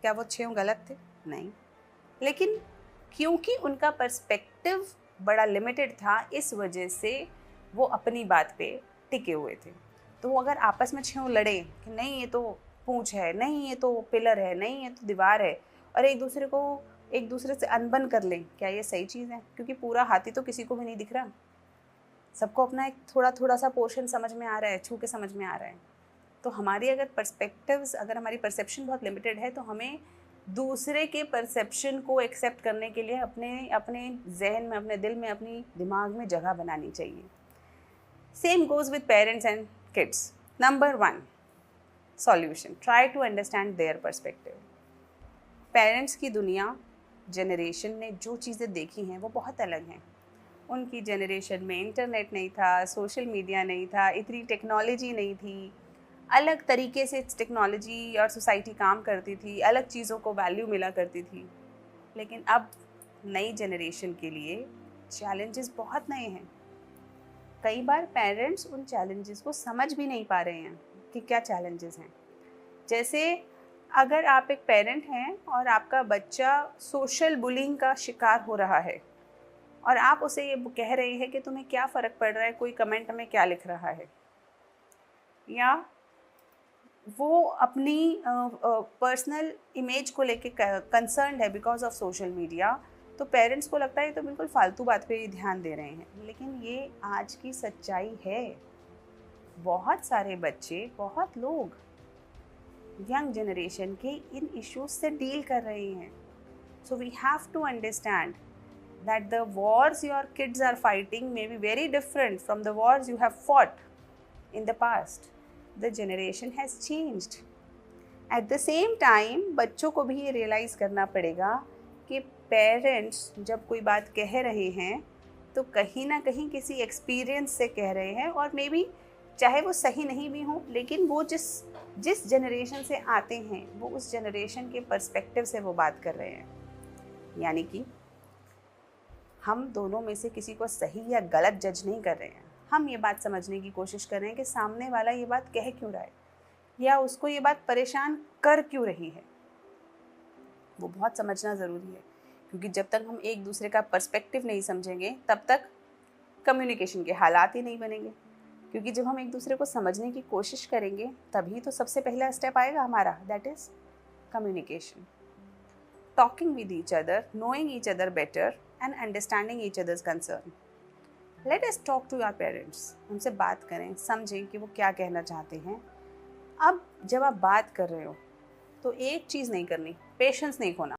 क्या वो 6 गलत थे? नहीं, लेकिन क्योंकि उनका पर्सपेक्टिव बड़ा लिमिटेड था, इस वजह से वो अपनी बात पे टिके हुए थे। तो वो अगर आपस में 6 लड़े कि नहीं ये तो पूंछ है, नहीं ये तो पिलर है, नहीं ये तो दीवार है, और एक दूसरे से अनबन कर लें, क्या ये सही चीज़ है? क्योंकि पूरा हाथी तो किसी को भी नहीं दिख रहा, सबको अपना एक थोड़ा थोड़ा सा पोर्शन समझ में आ रहा है, छू के समझ में आ रहा है। तो हमारी अगर हमारी परसेप्शन बहुत लिमिटेड है, तो हमें दूसरे के परसेप्शन को एक्सेप्ट करने के लिए अपने अपने जहन में, अपने दिल में, अपनी दिमाग में जगह बनानी चाहिए। Same goes with parents and kids. Number 1 solution, try to understand their perspective. Parents की दुनिया, जनरेशन ने जो चीज़ें देखी हैं वो बहुत अलग हैं। उनकी जनरेशन में इंटरनेट नहीं था, सोशल मीडिया नहीं था, इतनी टेक्नोलॉजी नहीं थी, अलग तरीके से टेक्नोलॉजी और सोसाइटी काम करती थी, अलग चीज़ों को वैल्यू मिला करती थी। लेकिन अब नई जनरेशन के लिए चैलेंजेस बहुत नए हैं। कई बार पेरेंट्स उन चैलेंजेस को समझ भी नहीं पा रहे हैं कि क्या चैलेंजेस हैं। जैसे अगर आप एक पेरेंट हैं और आपका बच्चा सोशल बुलिंग का शिकार हो रहा है और आप उसे ये कह रहे हैं कि तुम्हें क्या फ़र्क पड़ रहा है कोई कमेंट में क्या लिख रहा है, या वो अपनी पर्सनल इमेज को लेके कंसर्न्ड है बिकॉज ऑफ सोशल मीडिया, तो पेरेंट्स को लगता है तो बिल्कुल फालतू बात पे ही ध्यान दे रहे हैं। लेकिन ये आज की सच्चाई है। बहुत सारे बच्चे, बहुत लोग यंग जनरेशन के इन इश्यूज से डील कर रहे हैं। So we have to understand that the wars your kids are fighting may be very different from the wars you have fought in the past. The generation has changed. At the same time, बच्चों को भी ये realise करना पड़ेगा कि parents जब कोई बात कह रहे हैं तो कहीं ना कहीं किसी एक्सपीरियंस से कह रहे हैं, और मे बी चाहे वो सही नहीं भी हो, लेकिन वो जिस जनरेशन से आते हैं वो उस जनरेशन के पर्सपेक्टिव से वो बात कर रहे हैं। यानी कि हम दोनों में से किसी को सही या गलत जज नहीं कर रहे हैं। हम ये बात समझने की कोशिश कर रहे हैं कि सामने वाला ये बात कह क्यों रहा है, या उसको ये बात परेशान कर क्यों रही है। वो बहुत समझना ज़रूरी है, क्योंकि जब तक हम एक दूसरे का पर्सपेक्टिव नहीं समझेंगे तब तक कम्युनिकेशन के हालात ही नहीं बनेंगे। क्योंकि जब हम एक दूसरे को समझने की कोशिश करेंगे तभी तो सबसे पहला स्टेप आएगा हमारा, that is communication. Talking with each other, knowing each other better and understanding each other's concern. Let us talk to our parents. उनसे बात करें, समझें कि वो क्या कहना चाहते हैं। अब जब आप बात कर रहे हो तो एक चीज़ नहीं करनी, पेशेंस नहीं खोना।